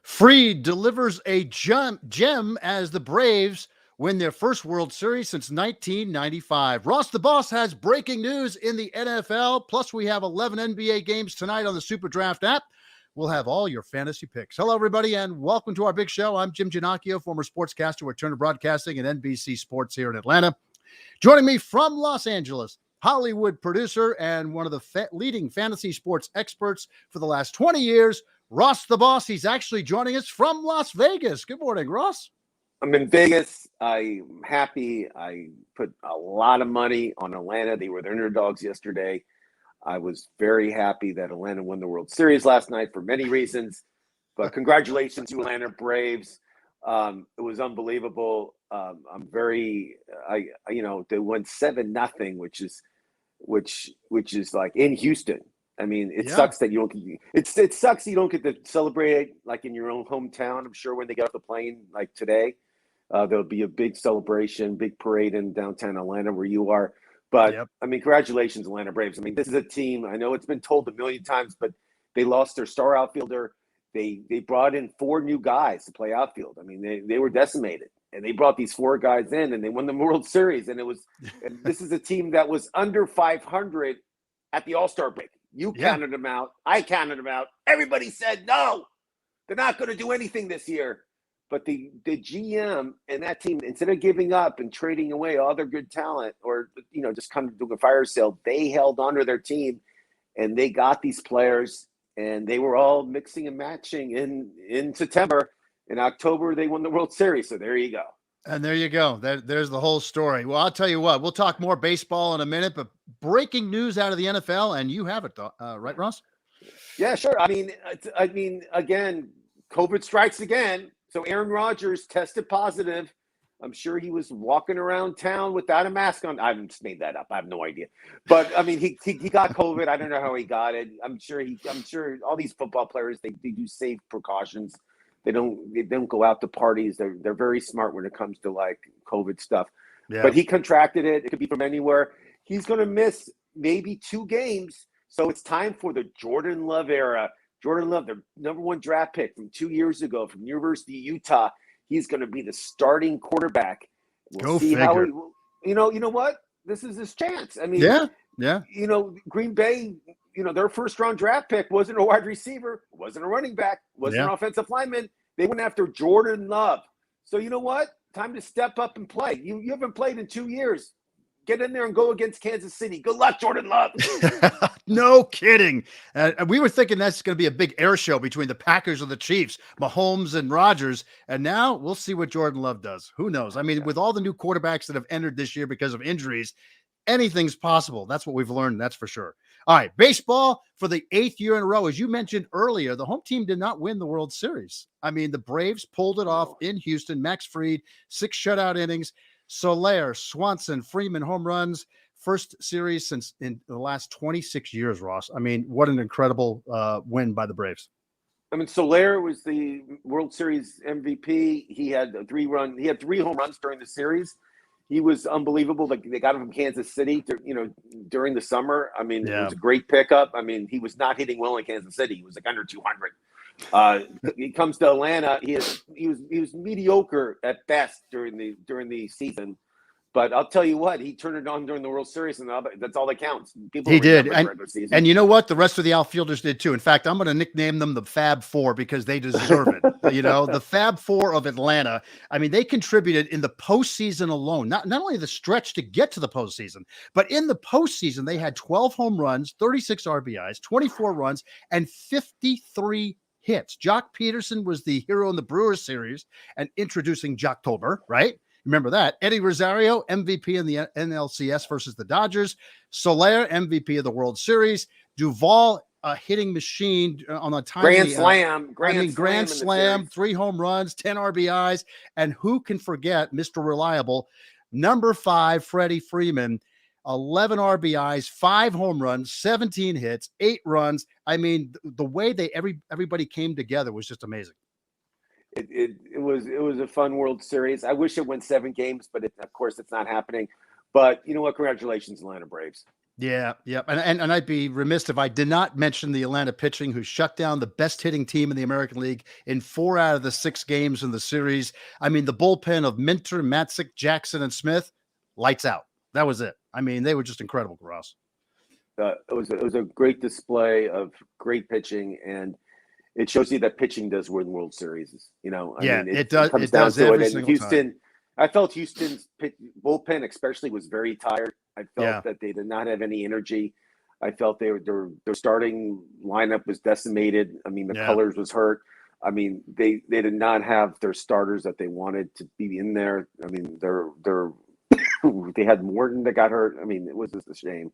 Freed delivers a gem as the Braves win their first World Series since 1995. Ross the Boss has breaking news in the NFL. Plus, we have 11 NBA games tonight on the Superdraft app. We'll have all your fantasy picks. Hello, everybody, and welcome to our big show. I'm Jim Ginocchio, former sportscaster with Turner Broadcasting and NBC Sports here in Atlanta. Joining me from Los Angeles, Hollywood producer and one of the leading fantasy sports experts for the last 20 years, Ross the Boss. He's actually joining us from Las Vegas. Good morning, Ross. I'm in Vegas. I'm happy. I put a lot of money on Atlanta. They were the underdogs yesterday. I was very happy that Atlanta won the World Series last night for many reasons. But congratulations to Atlanta Braves. It was unbelievable. I'm very, they won 7-0, which is like in Houston. I mean, it sucks that you don't. It sucks you don't get to celebrate it like in your own hometown. I'm sure when they get off the plane, like today, there'll be a big celebration, big parade in downtown Atlanta where you are. But I mean, congratulations, Atlanta Braves. I mean, this is a team. I know it's been told a million times, but they lost their star outfielder. They brought in 4 new guys to play outfield. I mean, they were decimated, and they brought these 4 guys in, and they won the World Series. And this is a team that was under 500 at the All-Star break. You counted them out. I counted them out. Everybody said, no, they're not going to do anything this year. But the GM and that team, instead of giving up and trading away all their good talent or, just kind of doing a fire sale, they held on to their team and they got these players and they were all mixing and matching in September. In October, they won the World Series. So there you go. And there you go. There's the whole story. Well, I'll tell you what, we'll talk more baseball in a minute, but breaking news out of the NFL, and you have it, right, Ross? Yeah, sure. I mean, again, COVID strikes again. So Aaron Rodgers tested positive. I'm sure he was walking around town without a mask on. I just made that up. I have no idea. But I mean, he got COVID. I don't know how he got it. I'm sure all these football players, they do safe precautions. They don't go out to parties. They're very smart when it comes to like COVID stuff. Yeah. But he contracted it. It could be from anywhere. He's going to miss maybe 2 games. So it's time for the Jordan Love era. Jordan Love, the number 1 draft pick from 2 years ago from University of Utah. He's going to be the starting quarterback. We'll see figure. How you know what? This is his chance. I mean, yeah. Green Bay, their first round draft pick wasn't a wide receiver, wasn't a running back, wasn't an offensive lineman. They went after Jordan Love. So you know what? Time to step up and play. You haven't played in 2 years. Get in there and go against Kansas City. Good luck, Jordan Love. No kidding. We were thinking that's going to be a big air show between the Packers and the Chiefs, Mahomes and Rodgers. And now we'll see what Jordan Love does. Who knows? I mean, with all the new quarterbacks that have entered this year because of injuries, anything's possible. That's what we've learned. That's for sure. All right. Baseball for the 8th year in a row. As you mentioned earlier, the home team did not win the World Series. I mean, the Braves pulled it off in Houston. Max Fried, 6 shutout innings. Soler, Swanson, Freeman home runs, first series since in the last 26 years, Ross. I mean, what an incredible win by the Braves. I mean, Soler was the World Series MVP. He had 3 home runs during the series. He was unbelievable. Like, they got him from Kansas City, during the summer. I mean, It was a great pickup. I mean, he was not hitting well in Kansas City. He was like under 200. He comes to Atlanta. He was mediocre at best during the season, but I'll tell you what, he turned it on during the World Series, and that's all that counts. He did, and you know what? The rest of the outfielders did too. In fact, I'm going to nickname them the Fab Four because they deserve it. The Fab Four of Atlanta. I mean, they contributed in the postseason alone. Not only the stretch to get to the postseason, but in the postseason, they had 12 home runs, 36 RBIs, 24 runs, and 53 hits. Jock Peterson was the hero in the Brewers series and introducing Jocktober, right? Remember that. Eddie Rosario, MVP in the NLCS versus the Dodgers. Soler, MVP of the World Series. Duvall, a hitting machine on a timely grand slam, 3 home runs, 10 RBIs. And who can forget Mr. Reliable, number 5, Freddie Freeman, 11 RBIs, 5 home runs, 17 hits, 8 runs. I mean, the way everybody came together was just amazing. It was a fun World Series. I wish it went 7 games, but of course it's not happening. But you know what? Congratulations, Atlanta Braves. Yeah, yeah. And I'd be remiss if I did not mention the Atlanta pitching, who shut down the best hitting team in the American League in 4 out of the 6 games in the series. I mean, the bullpen of Minter, Matzik, Jackson, and Smith, lights out. That was it. I mean, they were just incredible, Ross. It was a great display of great pitching, and it shows you that pitching does win World Series. You know, I Yeah, mean, it does. comes It down does to it. every And single Houston, time. I felt Houston's bullpen especially was very tired. I Yeah. felt that they did not have any energy. I felt their starting lineup was decimated. I mean, the Yeah. colors was hurt. I mean, they did not have their starters that they wanted to be in there. I mean, they had Morton that got hurt. I mean, it was just a shame.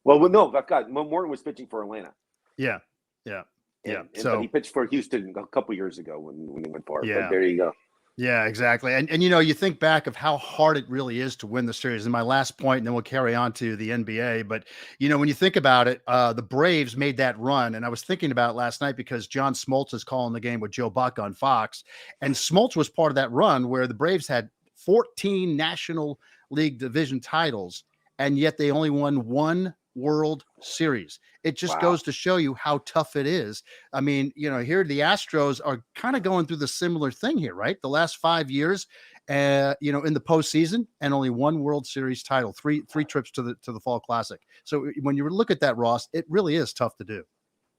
Well, no, Morton was pitching for Atlanta. Yeah. Yeah. Yeah. But he pitched for Houston a couple years ago when he went far. Yeah. But there you go. Yeah, exactly. And you know, you think back of how hard it really is to win the series. And my last point, and then we'll carry on to the NBA. But you know, when you think about it, the Braves made that run, and I was thinking about it last night because John Smoltz is calling the game with Joe Buck on Fox, and Smoltz was part of that run where the Braves had 14 National League division titles, and yet they only won 1 World Series. It just goes to show you how tough it is. I mean, you know, here the Astros are kind of going through the similar thing here, right? The last 5 years, you know, in the postseason, and only 1 World Series title, three trips to the Fall Classic. So when you look at that, Ross, it really is tough to do.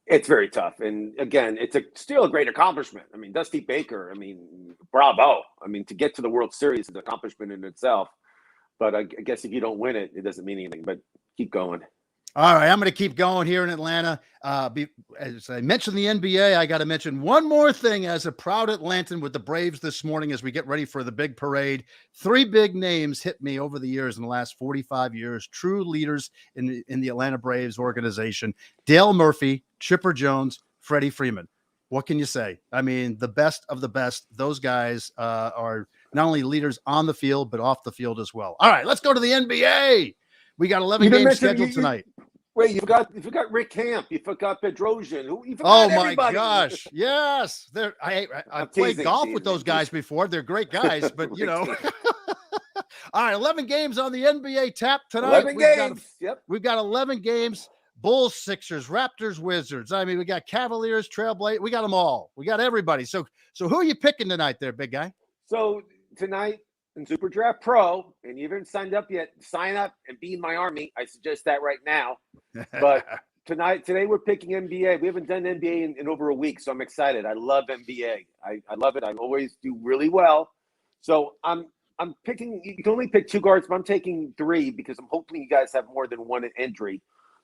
It's very tough, and again, it's still a great accomplishment. I mean, Dusty Baker. I mean, bravo. I mean, to get to the World Series is an accomplishment in itself. But I guess if you don't win it, it doesn't mean anything. But keep going. All right, I'm going to keep going here in Atlanta. As I mentioned the NBA, I got to mention one more thing as a proud Atlantan with the Braves this morning as we get ready for the big parade. 3 big names hit me over the years in the last 45 years, true leaders in the Atlanta Braves organization. Dale Murphy, Chipper Jones, Freddie Freeman. What can you say? I mean, the best of the best. Those guys are not only leaders on the field, but off the field as well. All right, let's go to the NBA. We got 11 games scheduled tonight. Wait, you forgot Rick Camp. You forgot Bedrosian. Oh my gosh! Yes, I played golf with those guys before. They're great guys, but you know. All right, 11 games on the NBA tap tonight. 11 games. We've got 11 games. Bulls, Sixers, Raptors, Wizards. I mean, we got Cavaliers, Trailblazers. We got them all. We got everybody. So who are you picking tonight, there, big guy? So tonight, in Superdraft Pro, and you haven't signed up yet, sign up and be in my army. I suggest that right now. But today we're picking NBA. We haven't done NBA in over a week, so I'm excited. I love NBA. I love it. I always do really well. So I'm picking. You can only pick 2 guards, but I'm taking 3 because I'm hoping you guys have more than 1 entry.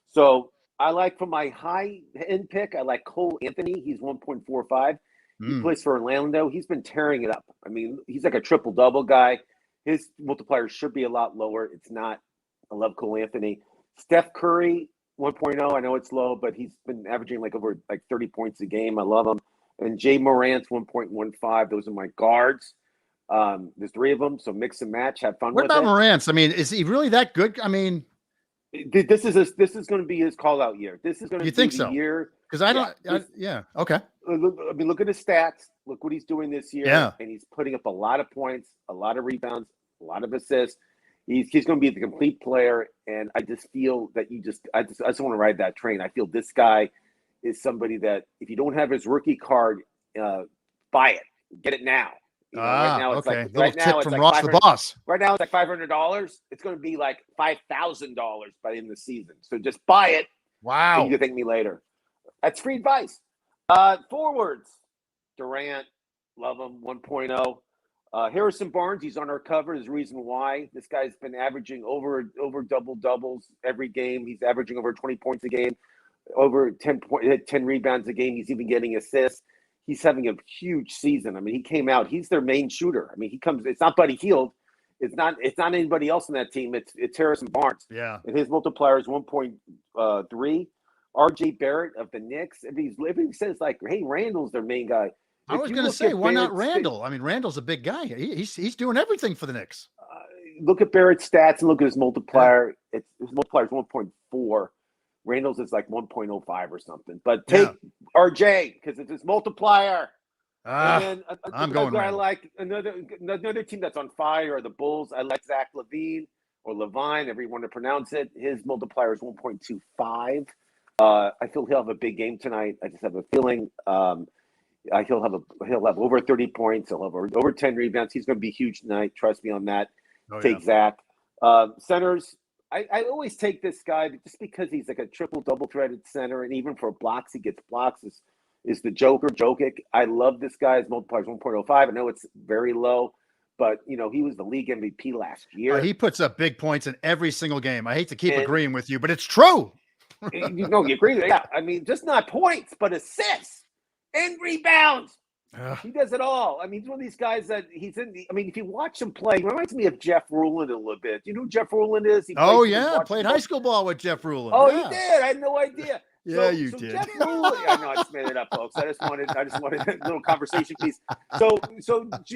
So I like for my high end pick, I like Cole Anthony. He's 1.45. He plays for Orlando. He's been tearing it up. I mean, he's like a triple-double guy. His multiplier should be a lot lower. It's not. I love Cole Anthony. Steph Curry, 1.0. I know it's low, but he's been averaging over 30 points a game. I love him. And Jay Marantz, 1.15. Those are my guards. There's 3 of them, so mix and match. Have fun with it. What about Marantz? I mean, is he really that good? I mean, this is going to be his call-out year. This is going to be the year. Because I don't. Okay. I mean, look at his stats. Look what he's doing this year. Yeah. And he's putting up a lot of points, a lot of rebounds, a lot of assists. He's going to be the complete player. And I just feel that I just want to ride that train. I feel this guy is somebody that if you don't have his rookie card, buy it. Get it now. Right now it's okay. Little tip from Ross the Boss. Right now it's like $500. It's going to be like $5,000 by the end of the season. So just buy it. Wow. And you can thank me later. That's free advice. Forwards. Durant, love him, 1.0. Harrison Barnes, he's on our cover. There's a reason why. This guy's been averaging over double-doubles every game. He's averaging over 20 points a game, over 10 rebounds a game. He's even getting assists. He's having a huge season. I mean, he came out. He's their main shooter. I mean, it's not Buddy Hield. It's not anybody else in that team. It's Harrison Barnes. Yeah. And his multiplier is 1.3. RJ Barrett of the Knicks. If he says hey, Randall's their main guy. I was going to say, why not Randall? I mean, Randall's a big guy. He's doing everything for the Knicks. Look at Barrett's stats and look at his multiplier. Yeah. His multiplier is 1.4. Randall's is like 1.05 or something. But take RJ because it's his multiplier. And then I'm going. I like another team that's on fire are the Bulls. I like Zach LaVine, or Levine, however you want to pronounce it. His multiplier is 1.25. I feel he'll have a big game tonight. I just have a feeling he'll have over 30 points. He'll have over 10 rebounds. He's going to be huge tonight. Trust me on that. Take Zach. Centers, I always take this guy just because he's like a triple double threaded center, and even for blocks, he gets blocks. Is the Jokic. I love this guy. His multiplier is 1.05. I know it's very low, but he was the league MVP last year. He puts up big points in every single game. I hate to keep agreeing with you, but it's true. You agree with it? Yeah. I mean, just not points, but assists and rebounds. He does it all. I mean, he's one of these guys that if you watch him play, he reminds me of Jeff Rulin a little bit. You know who Jeff Rulin is? Played high school ball with Jeff Rulin. Oh, you did? I had no idea. You did. Jeff Rulin, I know, I just made it up, folks. I just wanted a little conversation piece. So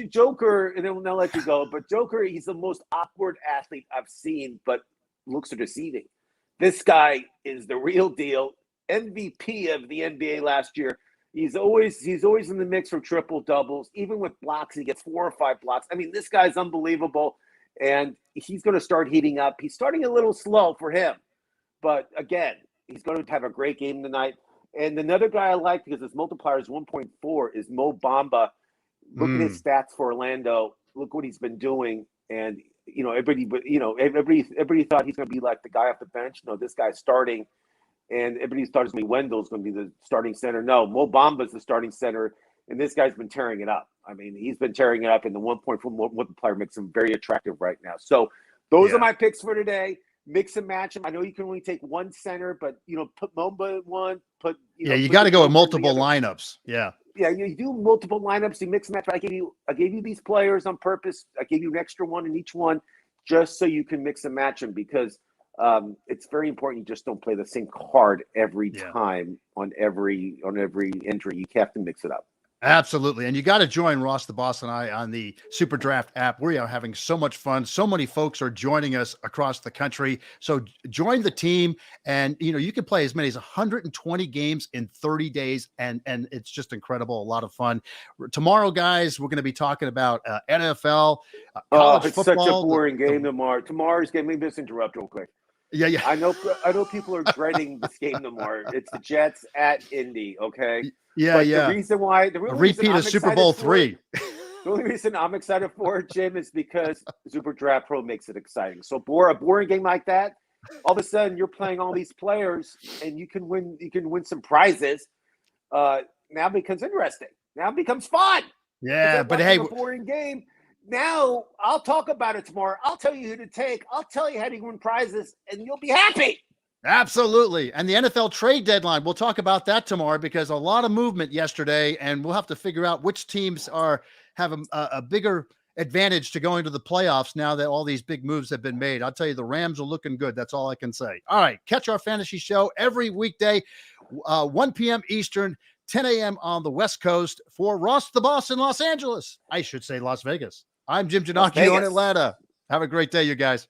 Joker, and then I'll let you go. But Joker, he's the most awkward athlete I've seen, but looks are deceiving. This guy is the real deal. MVP of the NBA last year. He's always in the mix for triple doubles. Even with blocks, he gets 4 or 5 blocks. I mean, this guy's unbelievable, and he's going to start heating up. He's starting a little slow for him, but again, he's going to have a great game tonight. And another guy I like because his multiplier is 1.4 is Mo Bamba. Look at his stats for Orlando. Look what he's been doing, and everybody thought he's going to be like the guy off the bench. No, this guy's starting. And everybody thought it was going to be Wendell's going to be the starting center. No, Mo Bamba's the starting center, and this guy's been tearing it up. I mean, he's been tearing it up, and the 1.4 multiplier makes him very attractive right now. So those are my picks for today. Mix and match them. I know you can only take one center, but put Momba in one. You got to go with multiple lineups. Yeah, you do multiple lineups. You mix and match. I gave you these players on purpose. I gave you an extra one in each one, just so you can mix and match them because. It's very important. You just don't play the same card every time on every entry. You have to mix it up. Absolutely. And you got to join Ross the Boss and I on the Superdraft app. We are having so much fun. So many folks are joining us across the country. So join the team, and you can play as many as 120 games in 30 days. And it's just incredible. A lot of fun. Tomorrow, guys, we're going to be talking about NFL, college it's football. Such a boring game tomorrow. Tomorrow's game. Let me just interrupt real quick. Yeah. I know people are dreading this game tomorrow. It's the Jets at Indy, okay? Yeah. The reason why a repeat of Super Bowl III. The only reason I'm excited for it, Jim, is because Superdraft Pro makes it exciting. So for a boring game like that, all of a sudden you're playing all these players and you can win some prizes. Now it becomes interesting. Now it becomes fun. Yeah, but hey, a boring game. Now, I'll talk about it tomorrow. I'll tell you who to take. I'll tell you how to win prizes, and you'll be happy. Absolutely. And the NFL trade deadline, we'll talk about that tomorrow because a lot of movement yesterday, and we'll have to figure out which teams have a bigger advantage to going to the playoffs now that all these big moves have been made. I'll tell you, the Rams are looking good. That's all I can say. All right, catch our fantasy show every weekday, 1 p.m. Eastern, 10 a.m. on the West Coast. For Ross the Boss in Los Angeles, I should say Las Vegas. I'm Jim Ginocchio in Atlanta. Have a great day, you guys.